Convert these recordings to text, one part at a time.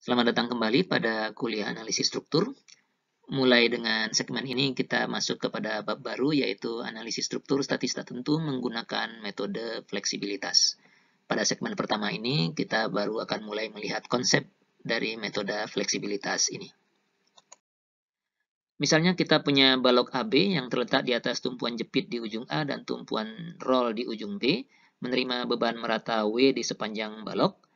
Selamat datang kembali pada kuliah analisis struktur. Mulai dengan segmen ini kita masuk kepada bab baru yaitu analisis struktur statis tertentu menggunakan metode fleksibilitas. Pada segmen pertama ini kita baru akan mulai melihat konsep dari metode fleksibilitas ini. Misalnya kita punya balok AB yang terletak di atas tumpuan jepit di ujung A dan tumpuan roll di ujung B, menerima beban merata W di sepanjang balok.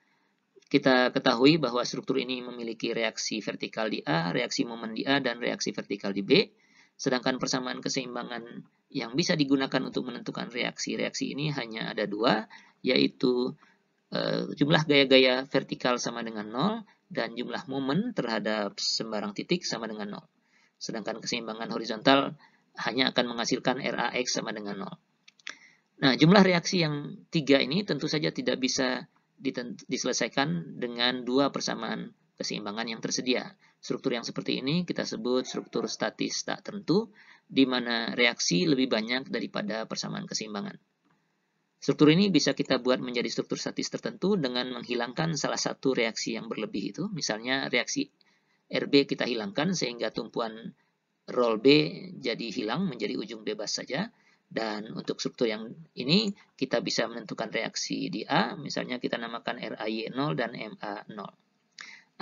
Kita ketahui bahwa struktur ini memiliki reaksi vertikal di A, reaksi momen di A, dan reaksi vertikal di B. Sedangkan persamaan keseimbangan yang bisa digunakan untuk menentukan reaksi-reaksi ini hanya ada dua, yaitu jumlah gaya-gaya vertikal sama dengan 0 dan jumlah momen terhadap sembarang titik sama dengan 0. Sedangkan keseimbangan horizontal hanya akan menghasilkan RAX sama dengan 0. Nah, jumlah reaksi yang tiga ini tentu saja tidak bisa diselesaikan dengan dua persamaan keseimbangan yang tersedia. Struktur yang seperti ini kita sebut struktur statis tak tentu, di mana reaksi lebih banyak daripada persamaan keseimbangan. Struktur ini bisa kita buat menjadi struktur statis tertentu dengan menghilangkan salah satu reaksi yang berlebih itu. Misalnya reaksi RB kita hilangkan sehingga tumpuan roll B jadi hilang menjadi ujung bebas saja. Dan untuk struktur yang ini kita bisa menentukan reaksi di A, misalnya kita namakan RAY 0 dan MA 0.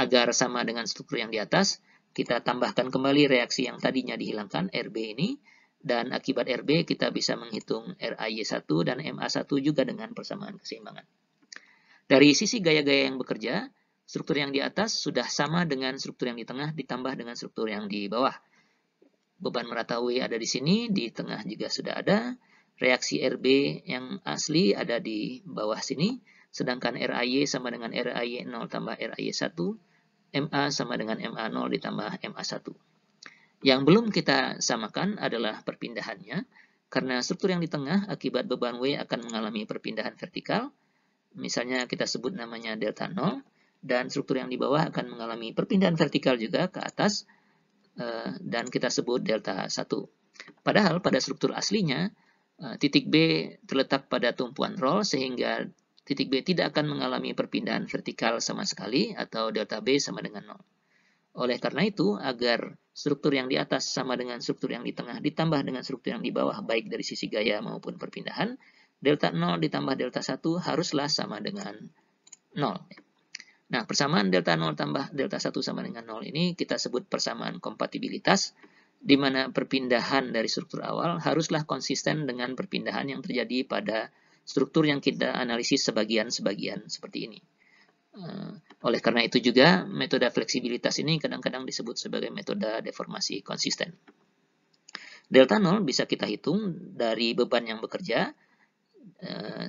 Agar sama dengan struktur yang di atas, kita tambahkan kembali reaksi yang tadinya dihilangkan, RB ini, dan akibat RB kita bisa menghitung RAY1 dan MA1 juga dengan persamaan keseimbangan. Dari sisi gaya-gaya yang bekerja, struktur yang di atas sudah sama dengan struktur yang di tengah ditambah dengan struktur yang di bawah. Beban merata W ada di sini, di tengah juga sudah ada. Reaksi RB yang asli ada di bawah sini, sedangkan RAY sama dengan RAY 0 tambah RAY 1, MA sama dengan MA 0 ditambah MA 1. Yang belum kita samakan adalah perpindahannya, karena struktur yang di tengah akibat beban W akan mengalami perpindahan vertikal, misalnya kita sebut namanya delta 0, dan struktur yang di bawah akan mengalami perpindahan vertikal juga ke atas, dan kita sebut delta 1. Padahal pada struktur aslinya, titik B terletak pada tumpuan roll sehingga titik B tidak akan mengalami perpindahan vertikal sama sekali atau delta B sama dengan 0. Oleh karena itu, agar struktur yang di atas sama dengan struktur yang di tengah ditambah dengan struktur yang di bawah baik dari sisi gaya maupun perpindahan, delta 0 ditambah delta 1 haruslah sama dengan 0. Nah, persamaan delta 0 tambah delta 1 sama dengan 0 ini kita sebut persamaan kompatibilitas, di mana perpindahan dari struktur awal haruslah konsisten dengan perpindahan yang terjadi pada struktur yang kita analisis sebagian-sebagian seperti ini. Oleh karena itu juga, metode fleksibilitas ini kadang-kadang disebut sebagai metode deformasi konsisten. Delta 0 bisa kita hitung dari beban yang bekerja,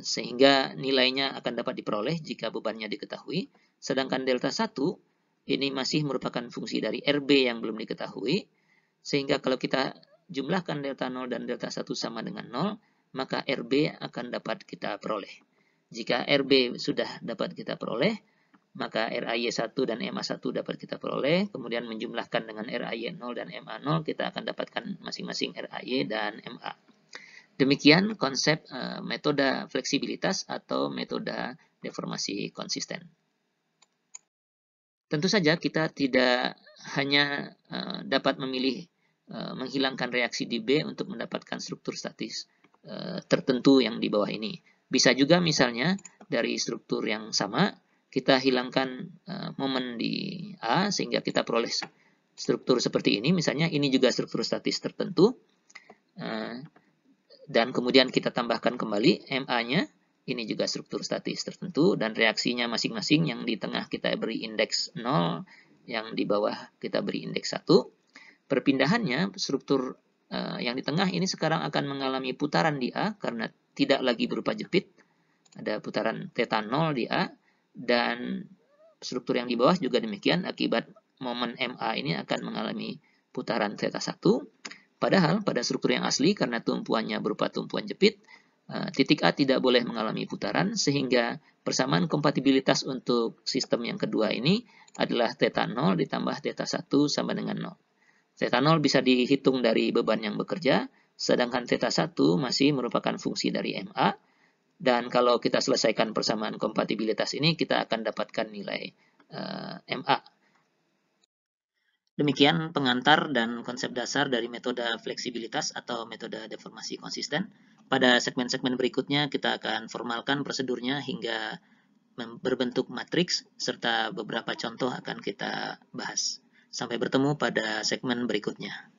sehingga nilainya akan dapat diperoleh jika bebannya diketahui. Sedangkan delta 1 ini masih merupakan fungsi dari RB yang belum diketahui, sehingga kalau kita jumlahkan delta 0 dan delta 1 sama dengan 0, maka RB akan dapat kita peroleh. Jika RB sudah dapat kita peroleh, maka RAY1 dan MA1 dapat kita peroleh, kemudian menjumlahkan dengan RAY0 dan MA0, kita akan dapatkan masing-masing RAY dan MA. Demikian konsep metode fleksibilitas atau metode deformasi konsisten. Tentu saja kita tidak hanya dapat memilih menghilangkan reaksi di B untuk mendapatkan struktur statis tertentu yang di bawah ini. Bisa juga misalnya dari struktur yang sama, kita hilangkan momen di A sehingga kita peroleh struktur seperti ini. Misalnya ini juga struktur statis tertentu. Dan kemudian kita tambahkan kembali MA-nya, ini juga struktur statis tertentu, dan reaksinya masing-masing yang di tengah kita beri indeks 0, yang di bawah kita beri indeks 1. Perpindahannya, struktur yang di tengah ini sekarang akan mengalami putaran di A, karena tidak lagi berupa jepit, ada putaran theta 0 di A, dan struktur yang di bawah juga demikian, akibat momen MA ini akan mengalami putaran theta 1. Padahal pada struktur yang asli, karena tumpuannya berupa tumpuan jepit, titik A tidak boleh mengalami putaran, sehingga persamaan kompatibilitas untuk sistem yang kedua ini adalah theta 0 ditambah theta 1 sama dengan 0. Theta 0 bisa dihitung dari beban yang bekerja, sedangkan theta 1 masih merupakan fungsi dari MA, dan kalau kita selesaikan persamaan kompatibilitas ini, kita akan dapatkan nilai MA. Demikian pengantar dan konsep dasar dari metode fleksibilitas atau metode deformasi konsisten. Pada segmen-segmen berikutnya kita akan formalkan prosedurnya hingga berbentuk matriks serta beberapa contoh akan kita bahas. Sampai bertemu pada segmen berikutnya.